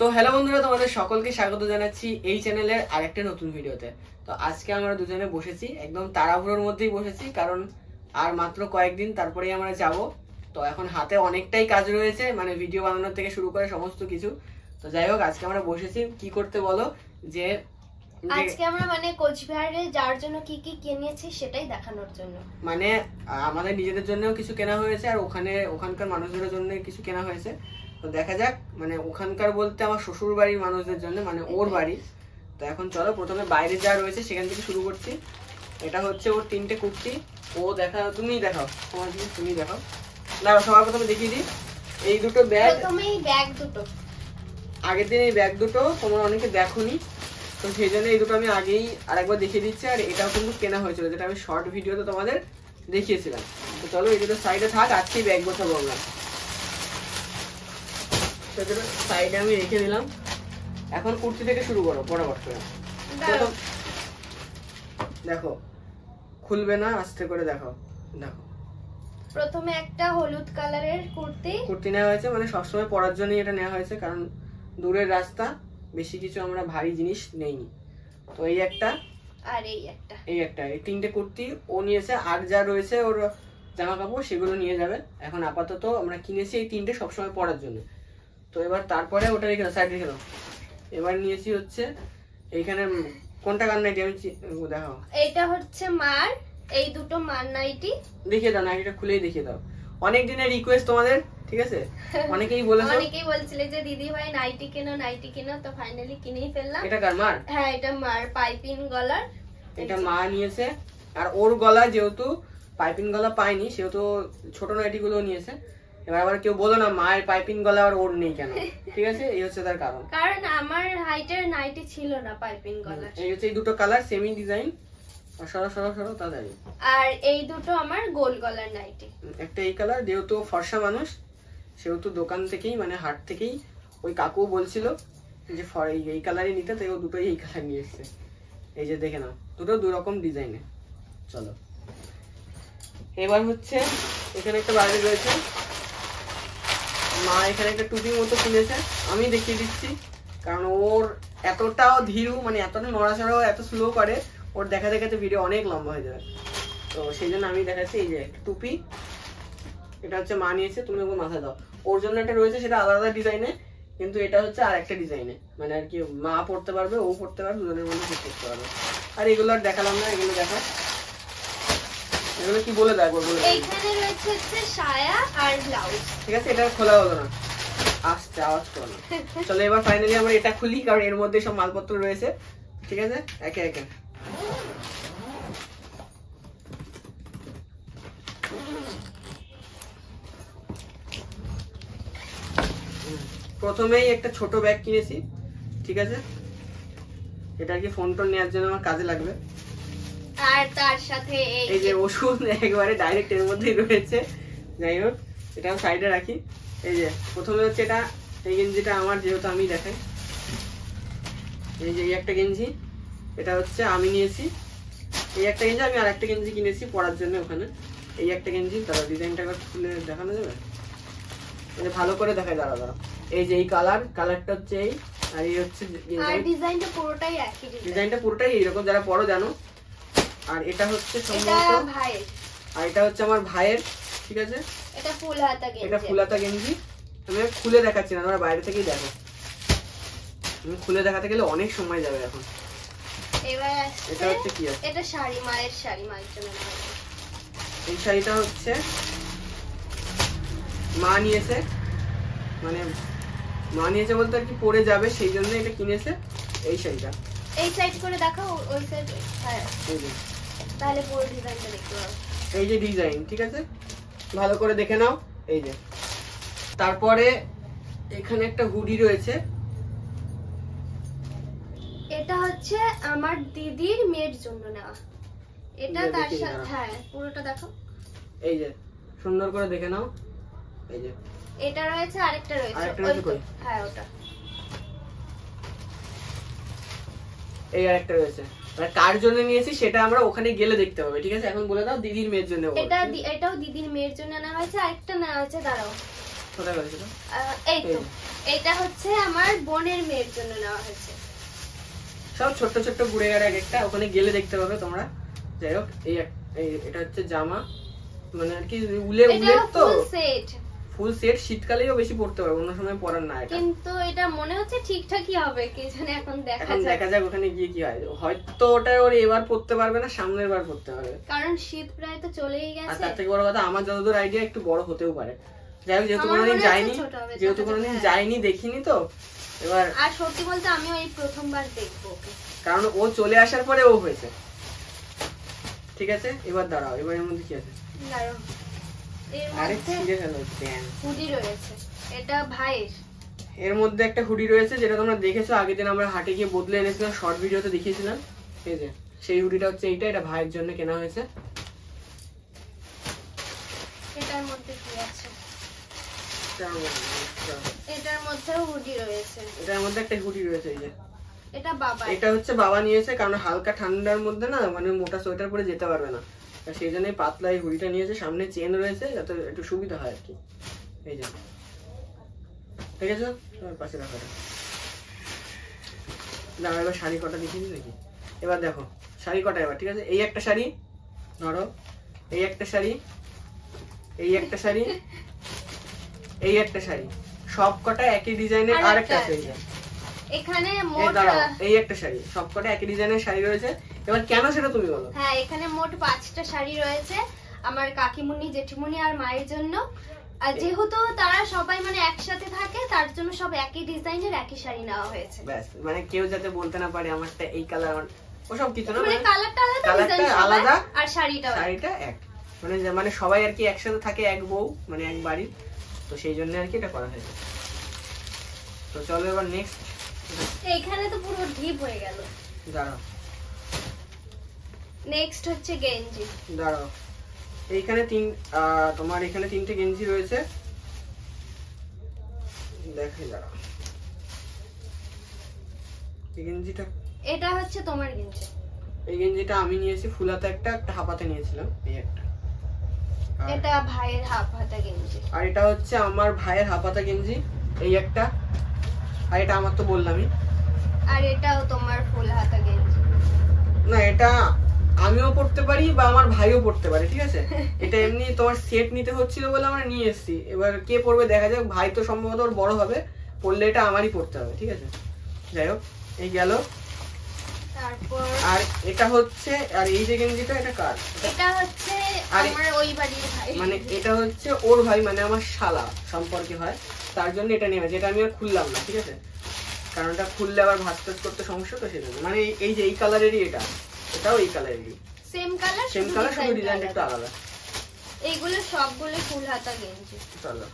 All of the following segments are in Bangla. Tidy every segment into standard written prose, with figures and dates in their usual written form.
তো হ্যালো বন্ধুরা, তোমাদের সকলকে স্বাগত জানাচ্ছি এই চ্যানেলের আরেকটা নতুন ভিডিওতে। তো আজকে আমরা দুজনে বসেছি, একদম তাড়াহুড়োর মধ্যেই বসেছি, কারণ আর মাত্র কয়েকদিন তারপরেই আমরা যাব। তো এখন হাতে অনেকটাই কাজ রয়েছে, মানে ভিডিও বানানোর থেকে শুরু করে সমস্ত কিছু। তো যাই হোক, আজকে আমরা বসেছি কি করতে বলো, যে আজকে আমরা মানে কোচবিহারে যাওয়ার জন্য কি কি কিনেছি সেটাই দেখানোর জন্য। মানে আমাদের নিজেদের জন্যও কিছু কেনা হয়েছে, আর ওখানকার মানুষদের জন্য কিছু কেনা হয়েছে। তো দেখা যাক, মানে ওখানকার বলতে আমার শ্বশুর বাড়ির মানুষদের জন্য, মানে ওর বাড়ি। তো এখন চলো প্রথমে বাইরে যা রয়েছে সেখান থেকে শুরু করছি। এটা হচ্ছে ওর 3টে কুর্তি। ও তুমি দেখাও, তোমার জিনিস তুমি দেখাও। না, সবার প্রথমে দেখিয়ে দিই এই দুটো ব্যাগ। প্রথমেই ব্যাগ দুটো, আগের দিন এই ব্যাগ দুটো তোমরা অনেকে দেখোনি, তো সেই জন্য এই দুটো আমি আগেই আরেকবার দেখিয়ে দিচ্ছি। আর এটাও কিন্তু কেনা হয়েছিল, যেটা আমি শর্ট ভিডিওতে তোমাদের দেখিয়েছিলাম। তো চলো এই দুটো সাইডে থাক, আজকেই ব্যাগ গোছাবো আমরা। সাইডে আমি রেখে দিলাম। এখন কুর্তি থেকে শুরু করো পরাবর করে। দেখো, খুলবে না, আস্তে করে দেখো। দেখো, প্রথমে একটা হলুদ কালারের কুর্তি নেওয়া হয়েছে, মানে সবসময় পরার জন্যই এটা নেওয়া হয়েছে, কারণ দূরের রাস্তা, বেশি কিছু আমরা ভারী জিনিস নেইনি। তো এই একটা আর এই 3টে কুর্তি ও নিয়েছে। আর যা রয়েছে ওর জামা কাপড় সেগুলো নিয়ে যাবে। এখন আপাতত আমরা কিনেছি এই 3টে সবসময় পরার জন্য। তো এবার তারপরে ওটা রেখে দাও, সাইড রেখে দাও। এবার নিয়েছি হচ্ছে এইখানে কোনটা কার নাইটি, আমি দেখাও। এটা হচ্ছে মার, এই দুটো মার নাইটি। দেখিয়ে দাও, নাইটিটা খুলেই দেখিয়ে দাও। অনেক দিনের রিকোয়েস্ট তোমাদের, ঠিক আছে? অনেকেই বলছিলে যে দিদি ভাই নাইটি কেনো, তো ফাইনালি কিনেই ফেললাম। এটা কার? মার। হ্যাঁ, এটা মার, পাইপিং গলার। এটা মা নিয়েছে। আর ওর গলা যেহেতু পাইপিং গলা পায়নি, সেহেতু ছোট নাইটি গুলো নিয়েছে। এবার আবার কেউ বলো না মায়ের পাইপিং গলা আর ওর নেই কেন, ঠিক আছে? এই হচ্ছে তার কারণ আমার হাইটের নাইটি ছিল না পাইপিং গলা। এই হচ্ছে এই দুটো কালার, সেমি ডিজাইন। সরো তাড়াতাড়ি। আর এই দুটো আমার গোল গলার নাইটি। একটা এই কালার, যেহেতু ফর্সা মানুষ সেহেতু দোকান থেকেই, মানে হাট থেকেই ওই কাকু বলছিল যে এই কালারই নিতে, তাই ও দুটোই এই কালার নিয়ে এসছে। এই যে দেখে নাও, দুটো দু রকম ডিজাইনে। চলো এবার হচ্ছে এখানে একটা বাইরে রয়েছে, মা এখানে একটা টুপির মতো কিনেছে। আমি দেখিয়ে দিচ্ছি, কারণ ওর এতটাও ধীরু, মানে এতটা নড়াচড়াও এত স্লো করে, ওর দেখা দেখাতে ভিডিও অনেক লম্বা হয়ে যাবে। তো সেই জন্য আমি দেখাচ্ছি। এই যে একটা টুপি, এটা হচ্ছে মা নিয়েছে, তুমি ওকে মাথায় দাও। ওর জন্য একটা রয়েছে, সেটা আলাদা ডিজাইনে, কিন্তু এটা হচ্ছে আর একটা ডিজাইনে, মানে আর কি মা পড়তে পারবে, ও পড়তে পারবে, দুজনের মধ্যে ঠিক করতে পারবে। আর এগুলো আর দেখালাম না, এগুলো দেখো। এগুলো কি বলে দেখো, এইখানে রয়েছে হচ্ছে সায়া আর ব্লাউজ, ঠিক আছে? এটা খোলা হলো না, আসছে আওয়াজ করো না। চলো এবার ফাইনালি আমরা এটা খুলি, কারণ এর মধ্যে সব মালপত্র রয়েছে, ঠিক আছে? একে একে প্রথমেই একটা ছোট ব্যাগ কিনেছি, ঠিক আছে? এটা কি ফোন টোন নেওয়ার জন্য আমার কাজে লাগবে। আর তার সাথে এই যে ওষুধ একেবারে ডাইরেক্ট এর মধ্যেই রয়েছে। যাই হোক, এটা সাইডে রাখি। এই যে প্রথমে হচ্ছে এটা, এই গেঞ্জিটা আমার, যেহেতু আমি দেখাই। এই যে এই একটা গেঞ্জি, এটা হচ্ছে আমি নিয়েছি। এই একটা গেঞ্জি, আমি আর একটা গেঞ্জি কিনেছি পরার জন্য ওখানে। এই একটা গেঞ্জি, তারা ডিজাইনটা খুলে দেখানো যাবে, ভালো করে দেখায়। দাঁড়া, এই যে এই কালারটা হচ্ছে এই, আর এই হচ্ছে ডিজাইনটা পুরোটাই একই, ডিজাইনটা পুরোটাই এইরকম, যারা পরো জানো। আর এটা হচ্ছে সম্ভবত ভাইয়ের, আর এটা হচ্ছে আমার ভাইয়ের, ঠিক আছে? এটা ফুল হাতা গেঞ্জি। আমি খুলে দেখাচ্ছি না, তোমরা বাইরে থেকেই দেখো। আমি খুলে দেখাতে গেলে অনেক সময় যাবে এখন। এবার এটা হচ্ছে কি, এটা শাড়ি, মায়ের শাড়ি, মায়ের জন্য। এই শাড়িটা হচ্ছে মা নিয়েছে, মানে মা নিয়েছে বলতে আর কি পরে যাবে, সেই জন্য এটা কিনেছে। এই শাড়িটা এই সাইড করে দেখাও, ওই সাইড। হ্যাঁ, তাহলে পুরো ডিজাইনটা দেখতে পারো। এই যে ডিজাইন, ঠিক আছে? ভালো করে দেখে নাও। এই যে তারপরে এখানে একটা হুডি রয়েছে, এটা হচ্ছে আমার দিদির মেয়ের জন্য নেওয়া। এটা তার সাথে, হ্যাঁ পুরোটা দেখো। এই যে সুন্দর করে দেখে নাও। এই যে এটা রয়েছে, আরেকটা রয়েছে। হ্যাঁ, ওটা। এই আরেকটা রয়েছে। কার জন্য নিয়েছি সেটা আমরা ওখানে গেলে দেখতে হবে, ঠিক আছে? এখন বলে দাও দিদির মেয়ের জন্য। এটাও দিদির মেয়ের জন্য নেওয়া হয়েছে। আরেকটা নেওয়া হয়েছে, দাঁড়াও কোথায় গেছিল? এই তো এটা হচ্ছে আমার বোনের মেয়ের জন্য নেওয়া হয়েছে। সব ছোট ছোট ঘুরে গেড়ে এক একটা, ওখানে গেলে দেখতে পাবে তোমরা। যাই হোক, এটা হচ্ছে জামা, মানে আর কি উলের তো ফুল সেট। শীতকালেও বেশি পড়তে পারবে, অন্য সময় পরার না এটা। কিন্তু এটা মনে হচ্ছে ঠিকঠাকই হবে, কি জানে, এখন দেখা যাক ওখানে গিয়ে কি হয়। হয়তো ওটা ওর এবার পড়তে পারবে না, সামনের বার পড়তে পারবে, কারণ শীত প্রায় তো চলেই গেছে। আর তার থেকে বড় কথা, আমার যতদূর আইডিয়া একটু বড় হতেও পারে। যাই হোক, যেহেতু কোনোদিন যাইনি, দেখিনি তো এবার। আর সত্যি বলতে আমিও এই প্রথমবার দেখবো, কারণ ও চলে আসার পরে ও হয়েছে। ঠিক আছে, এবার দাঁড়াও, এবার এর মধ্যে কি আছে? এর মধ্যে একটা হুডি রয়েছে, যেটা তোমরা দেখেছো আগের দিন আমরা হাটে গিয়ে বদলে এনেছিলাম, শর্ট ভিডিওতে দেখিয়েছিলাম। এই যে সেই হুডিটা হচ্ছে এইটা, এটা ভাইয়ের জন্য কেনা হয়েছে। এটার মধ্যে কি আছে? এটার মধ্যে হুডি রয়েছে। এটার মধ্যে একটা হুডি রয়েছে। এই যে এটা হচ্ছে বাবা নিয়েছে, কারণ হালকা ঠান্ডার মধ্যে না, মানে মোটা সোয়েটার পরে যেতে পারবে না, সেই জন্যই পাতলা এই হুডিটা নিয়েছে। সামনে চেন রয়েছে যাতে একটু সুবিধা হয় আর কি। এই যে ঠিক আছে, তোমার পাশে রাখো। দাঁড়া, এবার শাড়ি কটা দেখিয়ে দিই নাকি? এবার দেখো শাড়ি কটা এবার। ঠিক আছে, এই একটা শাড়ি ধরো, এই একটা শাড়ি, এই একটা শাড়ি, এই একটা শাড়ি, সব কটা একই ডিজাইনের। আর একটা শাড়ি এখানে এই একটা শাড়ি, সবকটা একই ডিজাইনের শাড়ি রয়েছে। এবার কেন সেটা তুমি বলো। হ্যাঁ, এখানে মোট 5টা শাড়ি রয়েছে আমার কাকিমুনি, জেঠিমুনি আর মায়ের জন্য। আর যেহেতু তারা সবাই মানে একসাথে থাকে, তার জন্য সব একই ডিজাইনের একই শাড়ি নেওয়া হয়েছে। ব্যাস, মানে কেউ যাতে বলতে না পারে আমারটা এই কালার, ওসব কিছু না, মানে কালারটা আলাদা আর শাড়িটা এক, মানে সবাই আর কি একসাথে থাকে, এক বউ, মানে এক বাড়ি, তো সেই জন্য আর কি এটা করা হয়েছে। তো চলো এবার নেক্সট। এইখানে তো পুরো ঢিপ হয়ে গেল। দাঁড়াও, নেক্সট হচ্ছে গেঞ্জি। দাঁড়াও, এইখানে তোমার এখানে 3টে গেঞ্জি রয়েছে, দেখে দাঁড়াও। এই গেঞ্জিটা, এটা হচ্ছে তোমার গেঞ্জি। এই গেঞ্জিটা আমি নিয়েছি ফুলাতে, একটা হাফাতে নিয়েছিলাম, এই একটা। এটা ভাইয়ের হাফ হাতা গেঞ্জি। আর এটা হচ্ছে আমার ভাইয়ের হাফ হাতা গেঞ্জি, এই একটা। আর এটা আমার তো বললামই। আর এটাও তোমার ফুল হাতা গেঞ্জি। না, এটা আমিও পড়তে পারি বা আমার ভাইও পড়তে পারে, ঠিক আছে। এটা এমনি তোমার সেট নিতে হচ্ছিল বলে আমরা নিয়ে এসেছি, এবার কে পড়বে দেখা যাক। ভাই তো সম্ভবত ওর বড় হবে, পড়লে এটা আমারই পড়তে হবে, ঠিক আছে। যাই হোক, এই গেল। তারপর আর এটা হচ্ছে, আর এই যে গেঞ্জিটা, এটা কার? এটা হচ্ছে আমার ওই বাড়ির ভাই, মানে এটা হচ্ছে ওর ভাই, মানে আমার শালা সম্পর্কে হয়, তার জন্য এটা নিয়ে, যেটা আমি আর খুললাম না, ঠিক আছে, কারণ এটা খুললে আবার ভাঁজ টাজ করতে সমস্যা, তো সেজন্য। মানে এই যে এই কালারেরই এটা, এটাও এই কালারেরই, সেম কালার, শুধু ডিজাইনটা একটু আলাদা। এইগুলো সবগুলো ফুল হাতা গেঞ্জি। চলো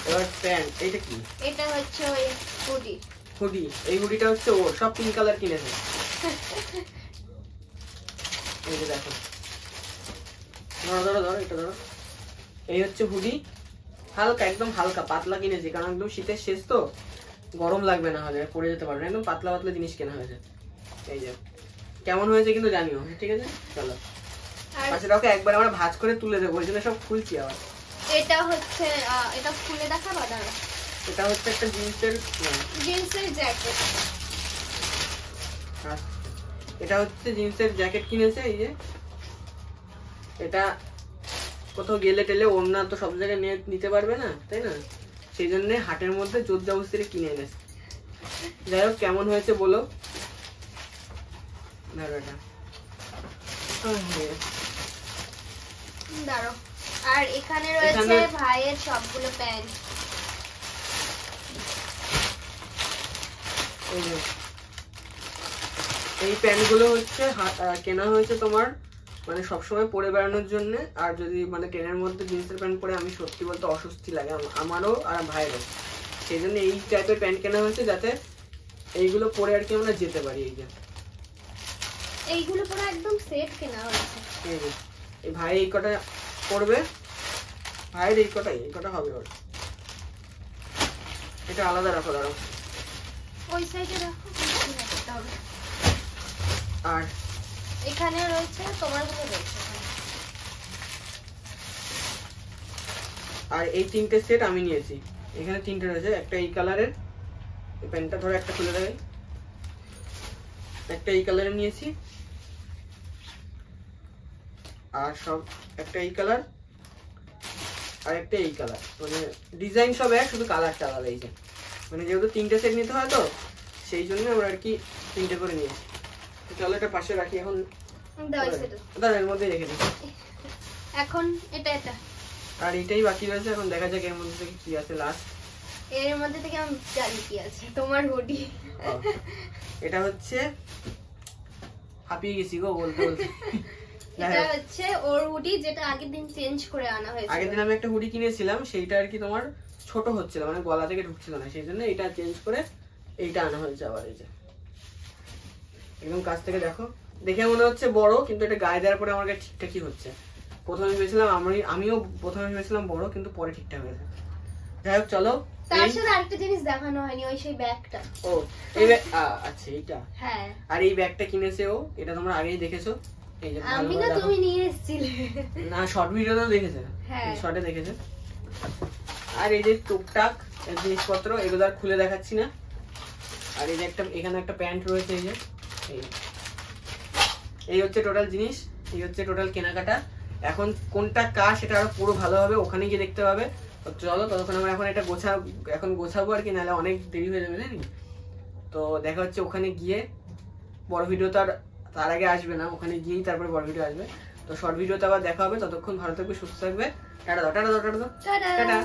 এবার প্যান্ট। এইটা কি? এটা হচ্ছে ওই হুডি। এই হুডিটা হচ্ছে ও সব পিঙ্ক কালার কিনেছে। এই যে দেখো, ধরো এটা ধরো, এই হচ্ছে হুডি, হালকা, একদম হালকা পাতলা কিনেছি, কারণ একদম শীতের শেষ তো, গরম লাগবে না হলে, পরে যেতে পারবে না, একদম পাতলা পাতলা জিনিস কেনা হয়েছে। এই যে কেমন হয়েছে কিন্তু জানিও, ঠিক আছে। চলো পাশে রাখো, একবার আমরা ভাঁজ করে তুলে দেবো, ওই জন্য সব খুলছি আবার। এটা হচ্ছে, এটা খুলে দেখাবো, দাঁড়াও। এটা হচ্ছে একটা জিন্সের জ্যাকেট। এটা হচ্ছে জিন্সের জ্যাকেট কিনেছে। এই যে এটা কোথাও গেলে টেলে ওড়না তো সব জায়গায় নিতে পারবে না, তাই না, সেই জন্য হাটের মধ্যে জোর জবস্তি কিনে এনেছে। যাই হোক, কেমন হয়েছে বলো। দাঁড়াও, আর এখানে রয়েছে ভাইয়ের সবগুলো প্যান্ট। এই প্যান্ট গুলো হচ্ছে কেনা হয়েছে তোমার, মানে সবসময় পরে বেড়ানোর জন্য। আর যদি মানে ট্রেনের মধ্যে জিন্সের প্যান্ট পরে আমি সত্যি বলতে অস্বস্তি লাগে আমারও আর ভাইয়েরও, সেই জন্য এই টাইপের প্যান্ট কেনা হয়েছে, যাতে এইগুলো পরে আর কি আমরা যেতে পারি। এই যে এইগুলো পুরো একদম সেট কেনা হয়েছে। এই ভাই এই কটা পরবে, ভাইয়ের এই কটা হবে ওর। এটা আলাদা রাখো, দাঁড়াও, ওই সাইডে রাখো। আর এখানে রয়েছে তোমার গুলো রয়েছে। আর এই তিনটে সেট আমি নিয়েছি, এখানে তিনটে রয়েছে। একটা এই কালারের, এই প্যান্টটা ধরে একটা খুলে দেবে, একটা এই কালারের নিয়েছি, আর সব একটা এই কালার আর একটা এই কালার, মানে ডিজাইন সব এক, শুধু কালারটা আলাদা। এই যে মানে যেহেতু তিনটে সেট নিতে হয় তো সেই জন্য আমরা আর কি তিনটে করে নিয়েছি। চলো এটা পাশে রাখি এখন, দাঁড়া এর মধ্যে রেখে দিই এখন। এটা আর এটাই বাকি রয়েছে, এখন দেখা যাক এর মধ্যে থেকে কি আছে লাস্ট। এর মধ্যে থেকে আমি জানি কি আছে, তোমার হুডি। এটা হচ্ছে হাঁপিয়ে গেছি গো বলতে বলতে। এটা হচ্ছে ওর হুডি, যেটা আগের দিন চেঞ্জ করে আনা হয়েছে। আগের দিন আমি একটা হুডি কিনেছিলাম, সেইটা আর কি তোমার ছোট হচ্ছিল, মানে গলা থেকে ঢুকছিল না, সেই জন্য এটা চেঞ্জ করে এইটা আনা হয়েছে আবার। এই যে একদম কাছ থেকে দেখো, দেখে মনে হচ্ছে বড়, কিন্তু এটা গায়ে দেওয়ার পরে আমার কাছে ঠিকঠাকই হচ্ছে। প্রথমে ভেবেছিলাম আমিও প্রথমে ভেবেছিলাম বড়, কিন্তু পরে ঠিকঠাক হয়েছে। যাই হোক চলো, তার সাথে আরেকটা জিনিস দেখানো হয়নি, ওই সেই ব্যাগটা। ও এই ব্যাগ, আচ্ছা এইটা। হ্যাঁ, আর এই ব্যাগটা কিনেছে ও, এটা তোমরা আগেই দেখেছো। এই যে আমি না, তুমি নিয়ে এসেছিলে না, শর্ট ভিডিওতেও দেখেছে, হ্যাঁ শর্টে দেখেছে। আর এই যে টুকটাক জিনিসপত্র, এগুলো আর খুলে দেখাচ্ছি না। আর এই যে একটা এখানে একটা প্যান্ট রয়েছে, এই যে এই হচ্ছে টোটাল জিনিস, এই হচ্ছে টোটাল কেনাকাটা। এখন কোনটা কাজ সেটা আরো পুরো ভালো হবে, ওখানে গিয়ে দেখতে হবে। চলো ততক্ষণ আমরা এখন এটা গোছাবো আর কি, নাহলে অনেক দেরি হয়ে যাবে জানি। তো দেখা হচ্ছে ওখানে গিয়ে, বড় ভিডিও তো আর তার আগে আসবে না, ওখানে গিয়েই তারপরে বড় ভিডিও আসবে। তো শর্ট ভিডিওতে আবার দেখা হবে, ততক্ষণ ভালো থাকবে, সুস্থ থাকবে। টাটা দাও, টাটা দাও, টাটা দাও, টাটা।